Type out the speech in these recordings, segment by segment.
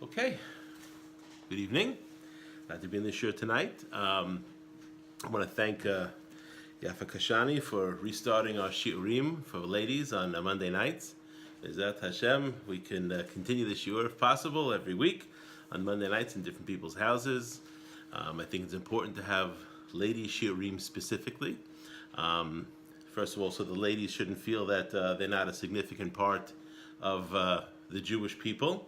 Okay, good evening. Glad to be in this shiur tonight. I want to thank Yafa Kashani for restarting our shiurim for ladies on Monday nights. Bezat Hashem, we can continue the shiur if possible every week on Monday nights in different people's houses. I think it's important to have lady shiurim specifically. First of all, so the ladies shouldn't feel that they're not a significant part of the Jewish people.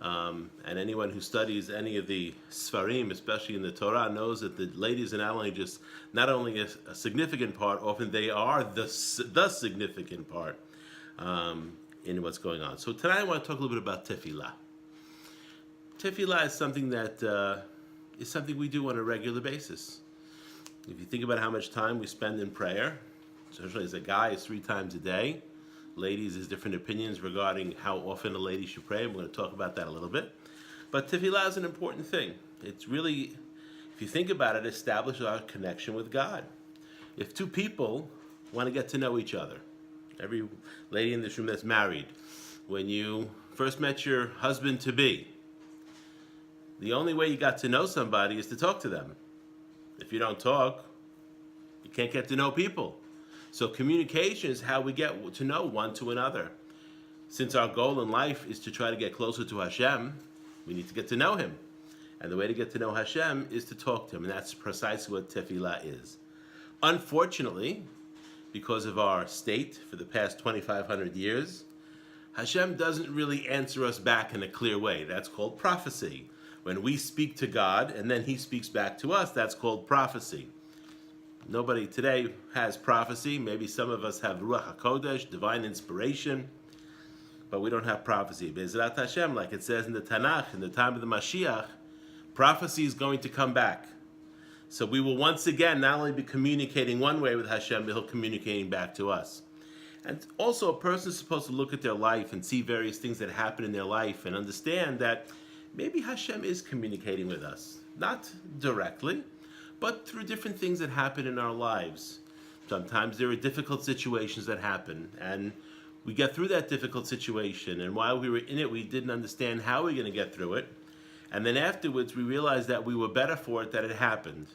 And anyone who studies any of the Sfarim, especially in the Torah, knows that the ladies are not only a significant part, often they are the significant part in what's going on. So tonight I want to talk a little bit about Tefila. Tefila is something that is something we do on a regular basis. If you think about how much time we spend in prayer, especially as a guy, it's 3 times a day. Ladies, there's different opinions regarding how often a lady should pray. I'm going to talk about that a little bit. But tefillah is an important thing. It's really, if you think about it, establishes our connection with God. If 2 people want to get to know each other, every lady in this room that's married, when you first met your husband-to-be, the only way you got to know somebody is to talk to them. If you don't talk, you can't get to know people. So communication is how we get to know one to another. Since our goal in life is to try to get closer to Hashem, we need to get to know Him. And the way to get to know Hashem is to talk to Him. And that's precisely what tefillah is. Unfortunately, because of our state for the past 2,500 years, Hashem doesn't really answer us back in a clear way. That's called prophecy. When we speak to God and then He speaks back to us, that's called prophecy. Nobody today has prophecy. Maybe some of us have Ruach HaKodesh, divine inspiration, but we don't have prophecy. Bezrat Hashem, like it says in the Tanakh, in the time of the Mashiach, prophecy is going to come back. So we will once again not only be communicating one way with Hashem, but He'll communicating back to us. And also a person is supposed to look at their life and see various things that happen in their life and understand that maybe Hashem is communicating with us. Not directly, but through different things that happen in our lives. Sometimes there are difficult situations that happen, and we get through that difficult situation, and while we were in it, we didn't understand how we were going to get through it, and then afterwards we realized that we were better for it that it happened.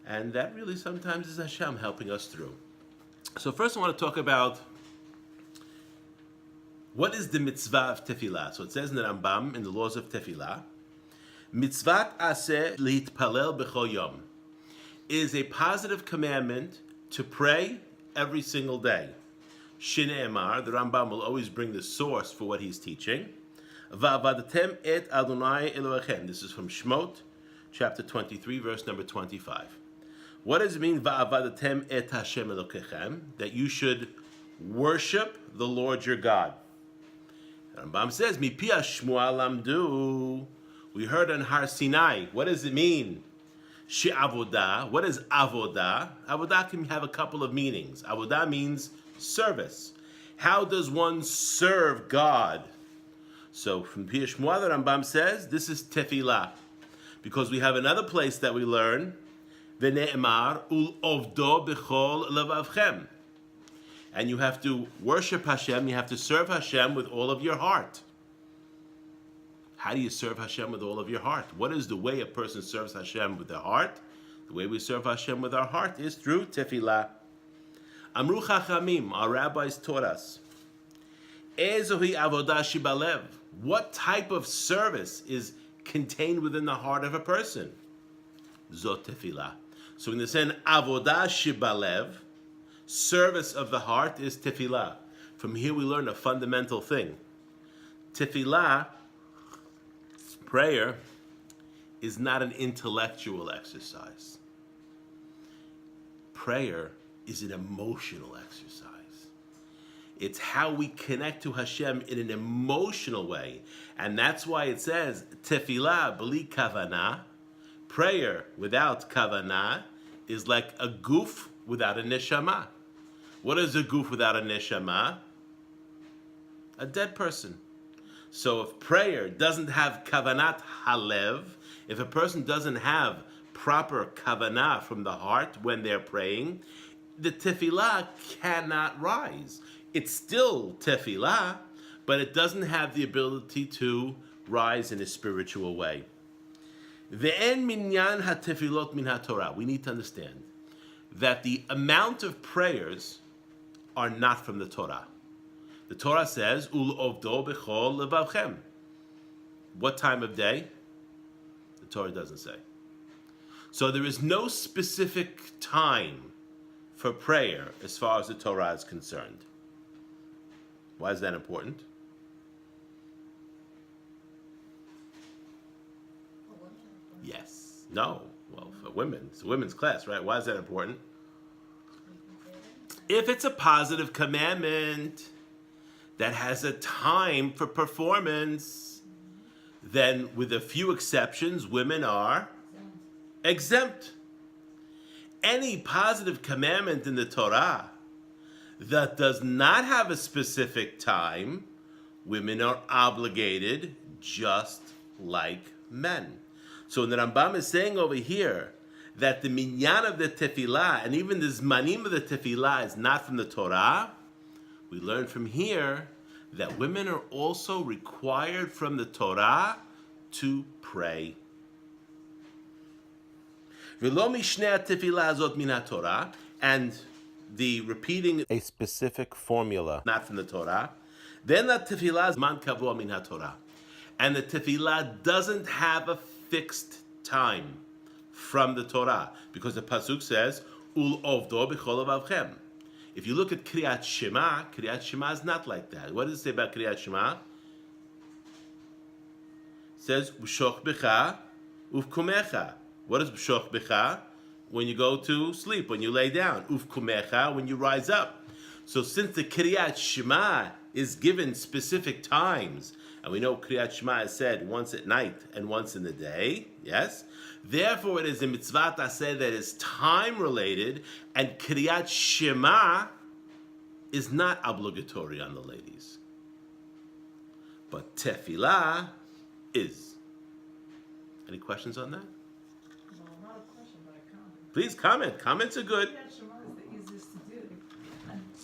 And that really sometimes is Hashem helping us through. So first I want to talk about what is the mitzvah of tefillah. So it says in the Rambam, in the laws of tefillah, mitzvat aseh litpalel b'chol yom, is a positive commandment to pray every single day. Shine'emar, the Rambam will always bring the source for what he's teaching. Va'avadatem et Adonai Elohechem. This is from Shemot, chapter 23, verse number 25. What does it mean, Va'avadatem et Hashem Elokechem? That you should worship the Lord your God. The Rambam says, Mipi Shmuel lamdu. We heard on Har Sinai. What does it mean? She'avodah. What is avodah? Avodah can have a couple of meanings. Avodah means service. How does one serve God? So from Pi Shmuel, the Rambam says, this is tefillah. Because we have another place that we learn, V'ne'emar ul ovdo b'chol levavchem. And you have to worship Hashem, you have to serve Hashem with all of your heart. How do you serve Hashem with all of your heart? What is the way a person serves Hashem with their heart? The way we serve Hashem with our heart is through tefillah. Amru Chachamim, our rabbis taught us, Ezohi avodah shibalev. What type of service is contained within the heart of a person? Zot tefillah. So in the sense, avodah shibalev, service of the heart is tefillah. From here we learn a fundamental thing. Tefillah, prayer, is not an intellectual exercise. Prayer is an emotional exercise. It's how we connect to Hashem in an emotional way. And that's why it says, Tefillah b'li kavanah, prayer without kavanah is like a goof without a neshama. What is a goof without a neshama? A dead person. So if prayer doesn't have kavanat halev, if a person doesn't have proper kavanah from the heart when they're praying, the tefillah cannot rise. It's still tefillah, but it doesn't have the ability to rise in a spiritual way. Ve'en minyan hatefilot min haTorah. We need to understand that the amount of prayers are not from the Torah. The Torah says, Ul ovdo b'chol levavchem. What time of day? The Torah doesn't say. So there is no specific time for prayer as far as the Torah is concerned. Why is that important? Yes. No. Well, for women. It's a women's class, right? Why is that important? If it's a positive commandment that has a time for performance, then with a few exceptions, women are exempt. Any positive commandment in the Torah that does not have a specific time, women are obligated just like men. So when the Rambam is saying over here that the minyan of the Tefila and even the zmanim of the Tefila is not from the Torah, we learn from here that women are also required from the Torah to pray. V'lo mishnei tefila azot min haTorah, and the repeating a specific formula not from the Torah, then the tefila zman kavua min haTorah, and the tefila doesn't have a fixed time from the Torah, because the pasuk says ul ovdo b'chol levavchem. If you look at Kriyat Shema is not like that. What does it say about Kriyat Shema? It says b'shoch b'cha uvkumecha. What is b'shoch b'cha? When you go to sleep, when you lay down. Uvkumecha, when you rise up. So since the Kriyat Shema is given specific times, and we know Kriyat Shema is said once at night and once in the day, yes? Therefore, it is a mitzvah taseh that is time-related, and Kriyat Shema is not obligatory on the ladies. But Tefillah is. Any questions on that? No, not a question, but a comment. Please comment. Comments are good. Kriyat Shema is the easiest to do.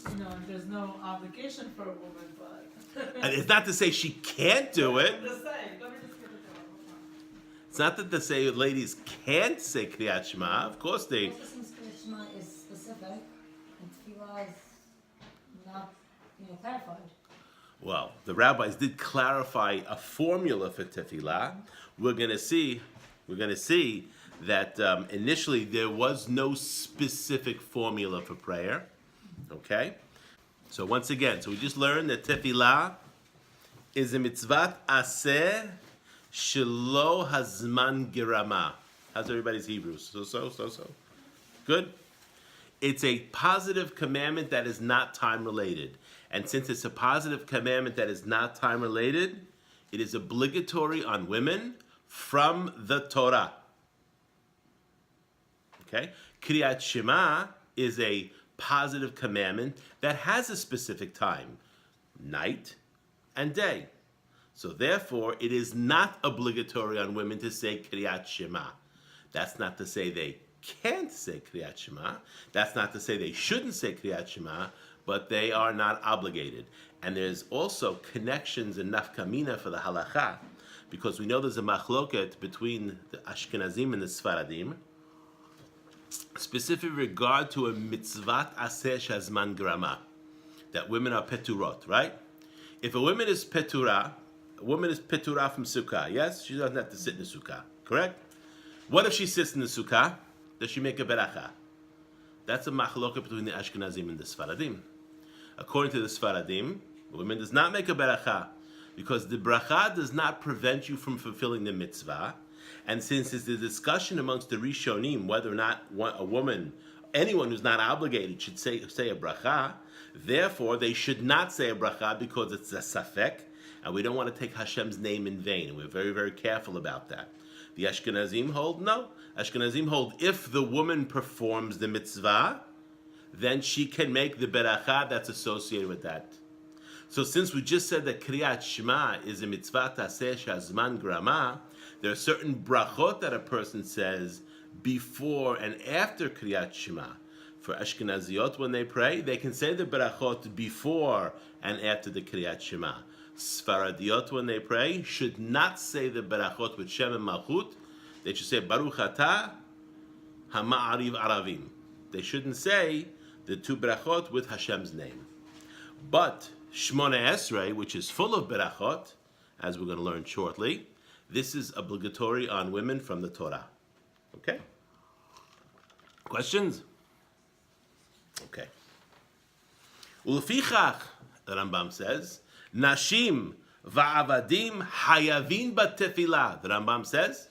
And, there's no obligation for a woman, but... And it's not to say she can't do it. I'm just saying. Let me just get it done. It's not that to say ladies can't say Kriyat Shema. Of course they... Also, since Kriyat Shema is specific, and Tefillah is not, clarified. Well, the rabbis did clarify a formula for Tefillah. We're going to see that initially there was no specific formula for prayer. Okay? So once again, we just learned that Tefillah is a mitzvah aseh shelo hazman girama. How's everybody's Hebrew? So. Good? It's a positive commandment that is not time-related. And since it's a positive commandment that is not time-related, it is obligatory on women from the Torah. Okay? Kriyat Shema is a positive commandment that has a specific time, night and day. So therefore, it is not obligatory on women to say Kriyat Shema. That's not to say they can't say Kriyat Shema. That's not to say they shouldn't say Kriyat Shema, but they are not obligated. And there's also connections in nafkamina for the halacha, because we know there's a machloket between the Ashkenazim and the Sfaradim, specific regard to a mitzvat aseh shazman grama, that women are peturot, right? If a woman is peturah from sukkah, yes? She doesn't have to sit in the sukkah, correct? What if she sits in the sukkah? Does she make a beracha? That's a machloket between the Ashkenazim and the Sfaradim. According to the Sfaradim, a woman does not make a beracha, because the bracha does not prevent you from fulfilling the mitzvah. And since it's the discussion amongst the Rishonim whether or not a woman, anyone who's not obligated, should say a bracha, therefore they should not say a bracha because it's a safek, and we don't want to take Hashem's name in vain, and we're very, very careful about that. The Ashkenazim hold no. Ashkenazim hold if the woman performs the mitzvah, then she can make the beracha that's associated with that. So since we just said that Kriyat Shema is a mitzvah taseh shazman grama, there are certain brachot that a person says before and after Kriyat Shema. For Ashkenaziyot, when they pray, they can say the berachot before and after the Kriyat Shema. Sfaradiyot, when they pray, should not say the berachot with Shem and Malchut. They should say Baruch Atah HaMa'ariv Aravim. They shouldn't say the two berachot with Hashem's name. But Shmona Esrei, which is full of berachot, as we're going to learn shortly, this is obligatory on women from the Torah. Okay? Questions? Okay. Ulefichach, the Rambam says, Nashim va'avadim hayavin b'tefillah. The Rambam says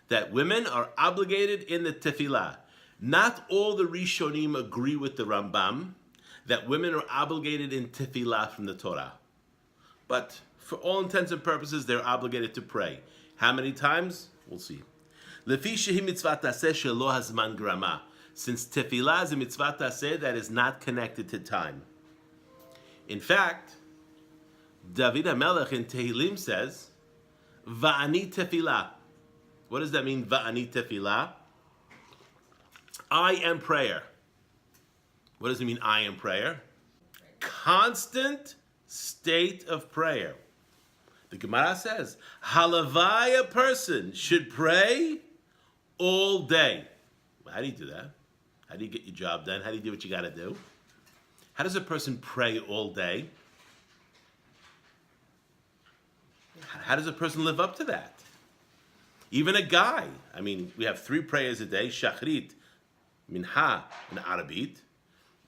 that women are obligated in the tefillah. Not all the Rishonim agree with the Rambam that women are obligated in tefillah from the Torah. But for all intents and purposes, they're obligated to pray. How many times? We'll see. Lefi shehi mitzvah taseh shelo hazman grama. Since tefillah is a mitzvah taseh that is not connected to time. In fact, David HaMelech in Tehillim says, Va'ani tefillah. What does that mean, Va'ani tefillah? I am prayer. What does it mean, I am prayer? Constant state of prayer. The Gemara says, Halavai, a person should pray all day. Well, how do you do that? How do you get your job done? How do you do what you got to do? How does a person pray all day? How does a person live up to that? Even a guy. I mean, we have 3 prayers a day, Shachrit, Minha, and Arabit.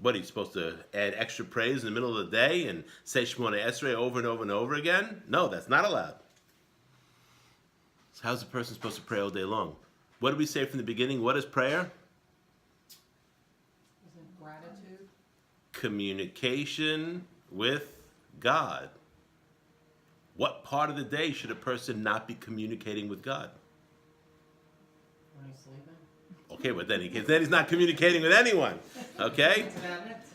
What, are you supposed to add extra praise in the middle of the day and say Shmona Esrei over and over and over again? No, that's not allowed. So how's a person supposed to pray all day long? What did we say from the beginning? What is prayer? Is it gratitude? Communication with God. What part of the day should a person not be communicating with God? When he's sleeping? Okay, but then he's not communicating with anyone. Okay?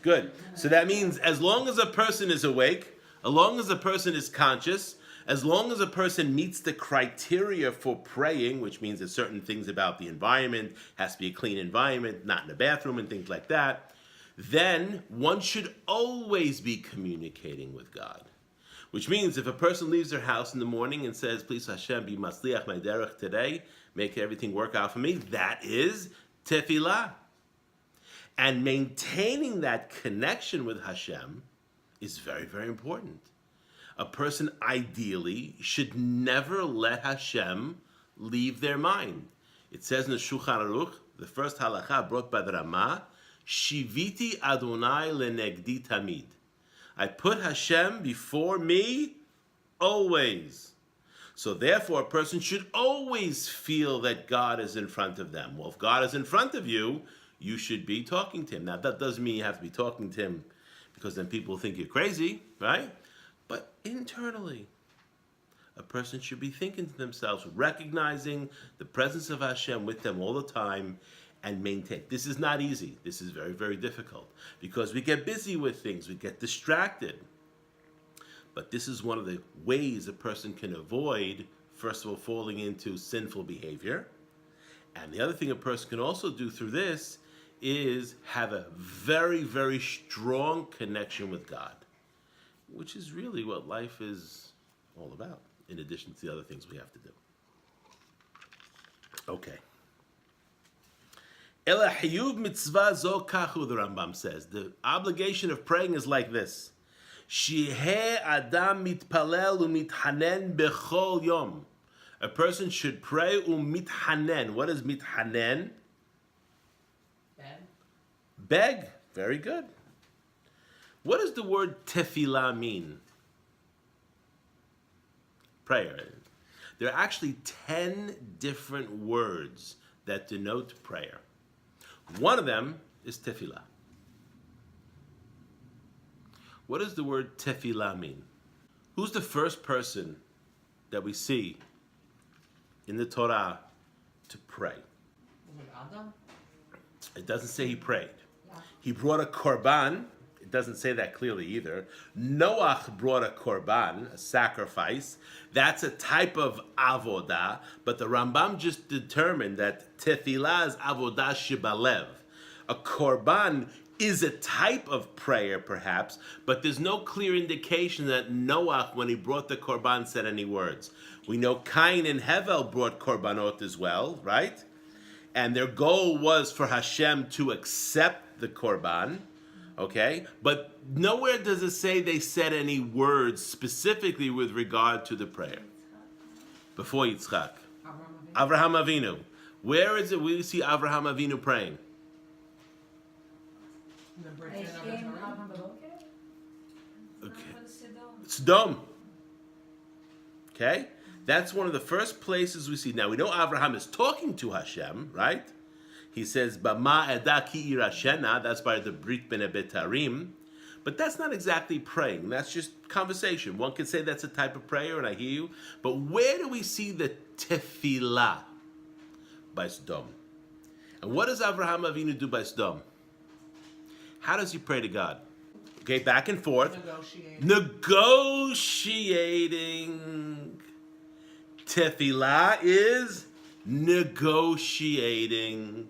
Good. So that means as long as a person is awake, as long as a person is conscious, as long as a person meets the criteria for praying, which means that certain things about the environment, has to be a clean environment, not in a bathroom and things like that, then one should always be communicating with God. Which means if a person leaves their house in the morning and says, please Hashem, be masliach my derech today, make everything work out for me, that is tefillah. And maintaining that connection with Hashem is very, very important. A person ideally should never let Hashem leave their mind. It says in the Shulchan Aruch, the first halacha brought by the Ramah, Shiviti Adonai lenegdi tamid. I put Hashem before me always. So therefore, a person should always feel that God is in front of them. Well, if God is in front of you, you should be talking to Him. Now, that doesn't mean you have to be talking to Him because then people think you're crazy, right? But internally, a person should be thinking to themselves, recognizing the presence of Hashem with them all the time, and maintain. This is not easy. This is very, very difficult because we get busy with things. We get distracted. But this is one of the ways a person can avoid, first of all, falling into sinful behavior. And the other thing a person can also do through this is have a very, very strong connection with God, which is really what life is all about, in addition to the other things we have to do. Okay. Ela hiyuv mitzvah zo kachu, the Rambam says. The obligation of praying is like this. Shiheh adam mitpalel umithanen bechol yom. A person should pray umithanen. What is mithanen? Beg? Beg. Very good. What does the word tefillah mean? Prayer. There are actually 10 different words that denote prayer. One of them is tefillah. What does the word tefillah mean? Who's the first person that we see in the Torah to pray? Was it Adam? It doesn't say he prayed. Yeah. He brought a korban. It doesn't say that clearly either. Noach brought a korban, a sacrifice. That's a type of avodah, but the Rambam just determined that tefillah is avodah shebalev. A korban is a type of prayer, perhaps, but there's no clear indication that Noach, when he brought the korban, said any words. We know Cain and Hevel brought korbanot as well, right? And their goal was for Hashem to accept the korban, okay? But nowhere does it say they said any words specifically with regard to the prayer. Before Yitzchak. Avraham Avinu. Where is it we see Avraham Avinu praying? The bridge in Okay. Sodom. Okay? That's one of the first places we see. Now, we know Avraham is talking to Hashem, right? He says, Bama eda ki irashena, that's by the Brit Bene Betarim. But that's not exactly praying. That's just conversation. One could say that's a type of prayer, and I hear you. But where do we see the Tefila? By Sodom. And what does Avraham Avinu do by Sodom? How does he pray to God? Okay, back and forth. Negotiating. Tefillah is negotiating.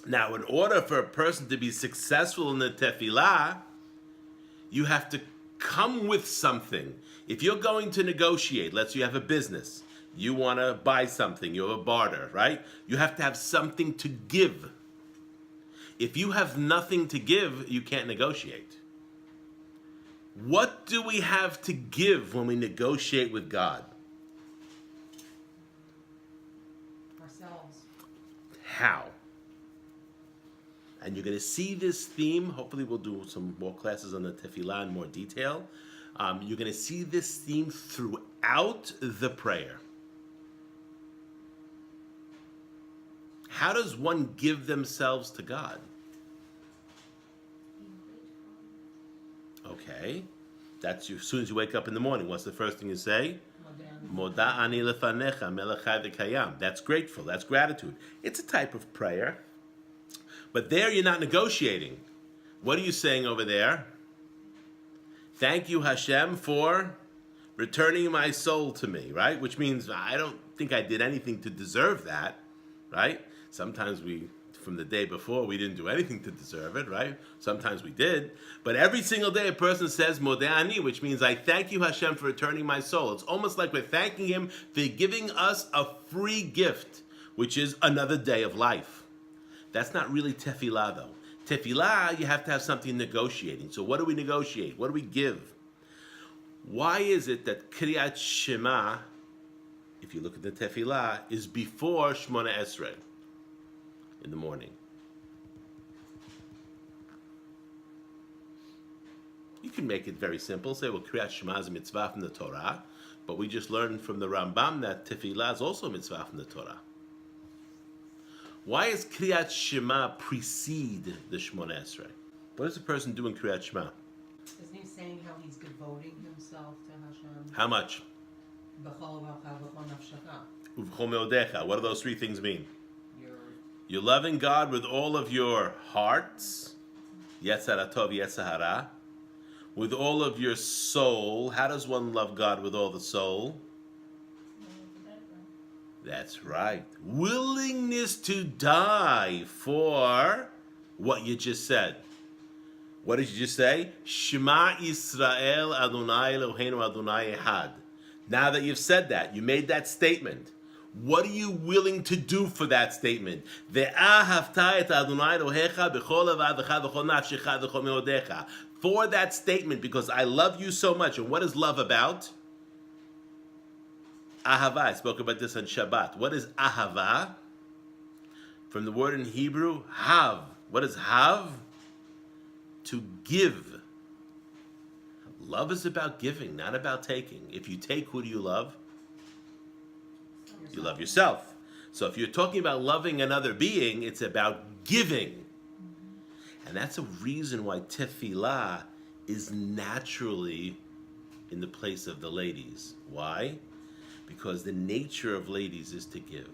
Now, in order for a person to be successful in the tefillah, you have to come with something. If you're going to negotiate, let's say you have a business, you want to buy something, you have a barter, right? You have to have something to give. If you have nothing to give, you can't negotiate. What do we have to give when we negotiate with God? Ourselves. How? And you're going to see this theme. Hopefully we'll do some more classes on the tefillah in more detail. You're going to see this theme throughout the prayer. How does one give themselves to God? Okay. That's you. As soon as you wake up in the morning, what's the first thing you say? Moda ani lefanecha melech chai v'kayam. That's grateful. That's gratitude. It's a type of prayer. But there you're not negotiating. What are you saying over there? Thank you, Hashem, for returning my soul to me, right? Which means I don't think I did anything to deserve that, right? Sometimes from the day before, we didn't do anything to deserve it, right? Sometimes we did. But every single day a person says, Modeh ani, which means I thank you, Hashem, for returning my soul. It's almost like we're thanking him for giving us a free gift, which is another day of life. That's not really tefillah, though. Tefillah, you have to have something negotiating. So what do we negotiate? What do we give? Why is it that Kriyat Shema, if you look at the tefillah, is before Shmona Esrei in the morning? You can make it very simple. Say, well, Kriyat Shema is a mitzvah from the Torah, but we just learned from the Rambam that tefillah is also a mitzvah from the Torah. Why does Kriyat Shema precede the Shmona Esrei? What does a person do in Kriyat Shema? Isn't he saying how he's devoting himself to Hashem? How much? B'chol v'chal v'chol nafshecha. Uv'chol meodecha. What do those three things mean? You're You're loving God with all of your hearts. Yetzirah tov, yetzirah. With all of your soul. How does one love God with all the soul? That's right. Willingness to die for what you just said. What did you just say? Shema Yisrael Adonai Eloheinu Adonai Echad. Now that you've said that, you made that statement. What are you willing to do for that statement? Ve'ahavta et Adonai Elohecha b'chol avadecha v'chol nafshecha v'chol meodecha. For that statement, because I love you so much. And what is love about? Ahava. I spoke about this on Shabbat. What is ahava? From the word in Hebrew, hav. What is hav? To give. Love is about giving, not about taking. If you take, who do you love? You love yourself. So if you're talking about loving another being, it's about giving. And that's a reason why tefillah is naturally in the place of the ladies. Why? Because the nature of ladies is to give.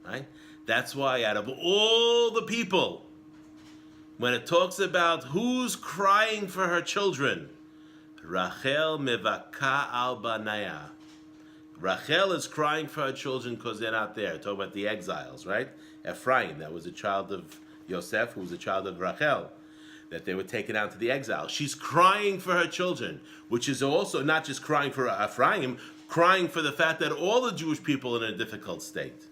Right? That's why out of all the people, when it talks about who's crying for her children, Rachel mevaka al banaya. Rachel is crying for her children because they're not there. Talk about the exiles, right? Ephraim, that was a child of Yosef, who was a child of Rachel, that they were taken out to the exile. She's crying for her children, which is also not just crying for Ephraim, crying for the fact that all the Jewish people are in a difficult state.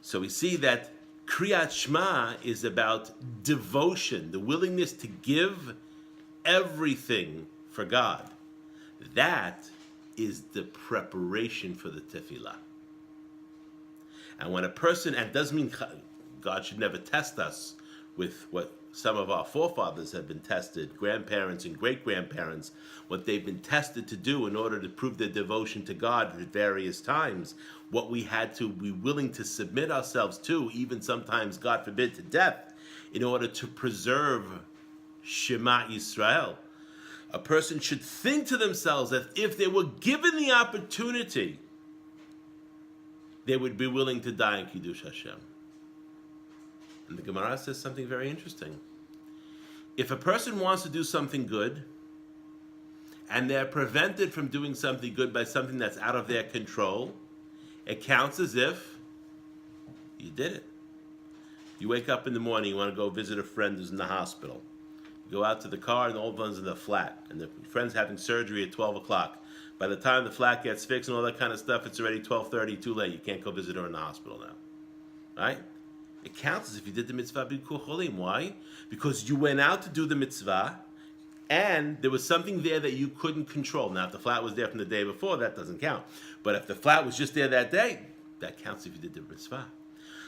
So we see that Kriyat Shema is about devotion, the willingness to give everything for God. That is the preparation for the Tefillah. And when a person, and it doesn't mean God should never test us with what some of our forefathers have been tested, grandparents and great-grandparents, what they've been tested to do in order to prove their devotion to God at various times, what we had to be willing to submit ourselves to, even sometimes, God forbid, to death, in order to preserve Shema Yisrael. A person should think to themselves that if they were given the opportunity, they would be willing to die in Kiddush Hashem. And the Gemara says something very interesting. If a person wants to do something good, and they're prevented from doing something good by something that's out of their control, it counts as if you did it. You wake up in the morning, you want to go visit a friend who's in the hospital. You go out to the car, and all of one's in the flat, and the friend's having surgery at 12 o'clock. By the time the flat gets fixed and all that kind of stuff, it's already 12:30, too late. You can't go visit her in the hospital now. Right? It counts as if you did the mitzvah b'kur cholim. Why? Because you went out to do the mitzvah, and there was something there that you couldn't control. Now, if the flat was there from the day before, that doesn't count. But if the flat was just there that day, that counts if you did the mitzvah.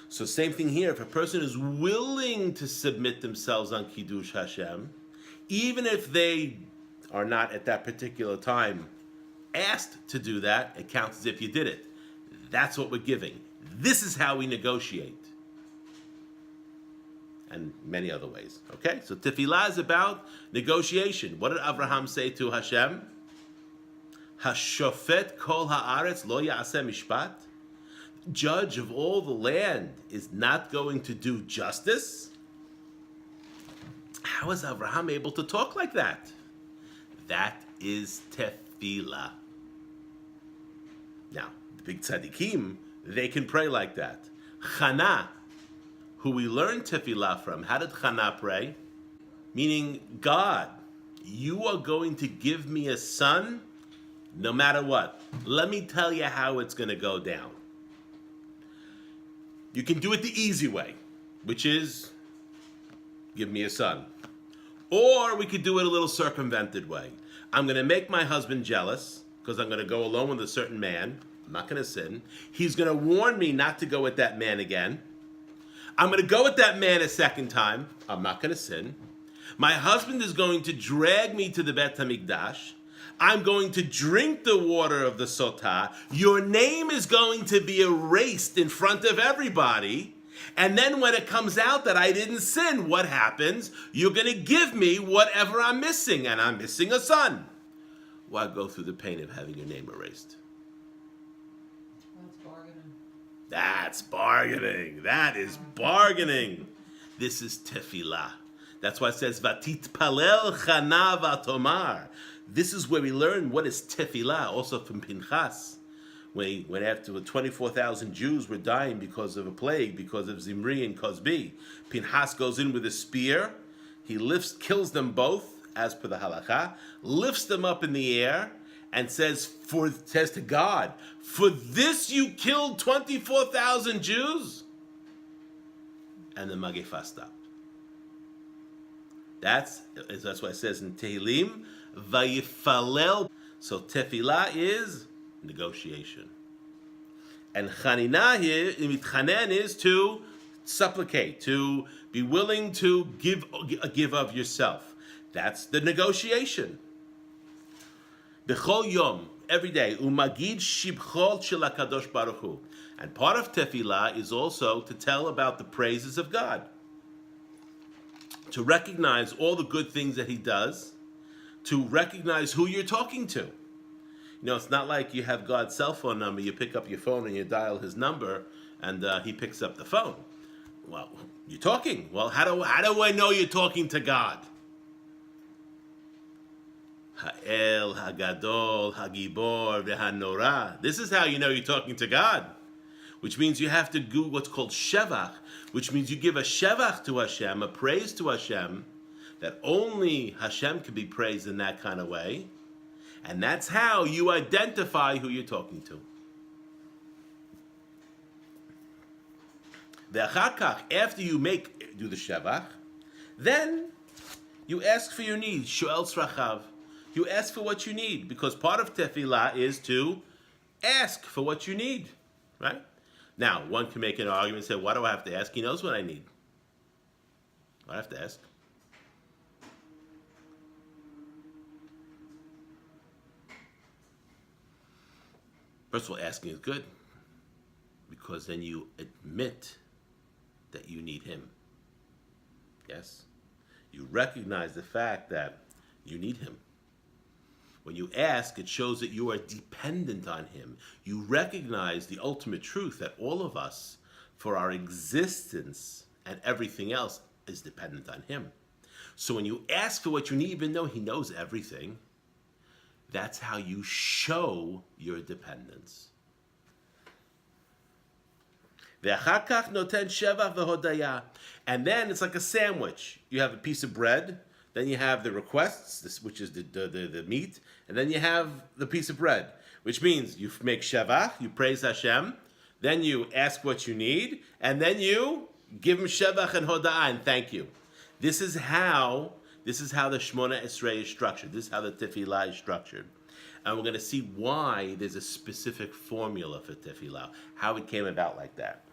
So same thing here. If a person is willing to submit themselves on Kiddush Hashem, even if they are not at that particular time asked to do that, it counts as if you did it. That's what we're giving. This is how we negotiate. And many other ways. Okay? So Tefillah is about negotiation. What did Abraham say to Hashem? Hashofet kol haaretz lo ya'aseh mishpat? Judge of all the land is not going to do justice? How is Abraham able to talk like that? That is Tefillah. Now, the big tzaddikim, they can pray like that. Chana, who we learned Tefillah from, how did Chana pray? Meaning, God, you are going to give me a son no matter what. Let me tell you how it's going to go down. You can do it the easy way, which is give me a son. Or we could do it a little circumvented way. I'm going to make my husband jealous because I'm going to go alone with a certain man. I'm not going to sin. He's going to warn me not to go with that man again. I'm going to go with that man a second time. I'm not going to sin. My husband is going to drag me to the Bet HaMikdash. I'm going to drink the water of the Sotah. Your name is going to be erased in front of everybody. And then when it comes out that I didn't sin, what happens? You're going to give me whatever I'm missing, and I'm missing a son. Why go through the pain of having your name erased? That's bargaining. That's bargaining. That is bargaining. This is tefillah. That's why it says, Vatitpalel chana vatomar. This is where we learn what is tefillah, also from Pinchas. When after 24,000 Jews were dying because of a plague, because of Zimri and Cozbi, Pinchas goes in with a spear. He kills them both, as per the halakha, lifts them up in the air, and says to God, for this you killed 24,000 Jews? And the Magifah stopped. That's why it says in Tehillim, Vayifalel. So tefillah is negotiation. And chanina here, mitchanen, is to supplicate, to be willing to give of yourself. That's the negotiation. B'chol yom, every day, umagid shibchol shel HaKadosh Baruch Hu. And part of tefillah is also to tell about the praises of God. To recognize all the good things that He does, to recognize who you're talking to. You know, it's not like you have God's cell phone number, you pick up your phone and you dial His number, and He picks up the phone. Well, you're talking. Well, how do I know you're talking to God? Ha'el, Ha'gadol, Ha'gibor, V'Hanora. This is how you know you're talking to God. which means you have to do what's called shevach, which means you give a shevach to Hashem, a praise to Hashem, that only Hashem can be praised in that kind of way. And that's how you identify who you're talking to. After you do the shevach, then you ask for your needs. Shoel tzrachav. You ask for what you need, because part of tefillah is to ask for what you need, right? Now, one can make an argument and say, why do I have to ask? He knows what I need. I have to ask. First of all, asking is good, because then you admit that you need him. Yes? You recognize the fact that you need him. When you ask, it shows that you are dependent on him. You recognize the ultimate truth that all of us, for our existence and everything else, is dependent on him. So when you ask for what you need, even though he knows everything, that's how you show your dependence. And then it's like a sandwich. You have a piece of bread, then you have the requests, which is the meat, and then you have the piece of bread, which means you make shevach, you praise Hashem, then you ask what you need, and then you give him shevach and hoda'ah and thank you. This is how the Shemona Esrei is structured. This is how the Tefillah is structured. And we're going to see why there's a specific formula for Tefillah, how it came about like that.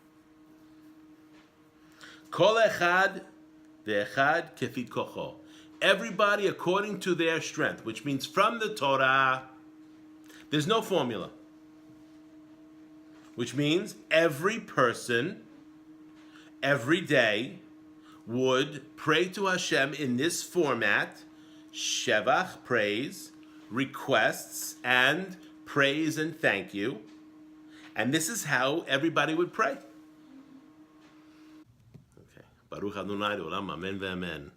Kol echad ve'echad kefit kocho. Everybody according to their strength, which means from the Torah, there's no formula. Which means every person, every day, would pray to Hashem in this format: shevach, praise, requests, and praise and thank you. And this is how everybody would pray. Okay. Baruch Adonai Olam, amen ve'amen.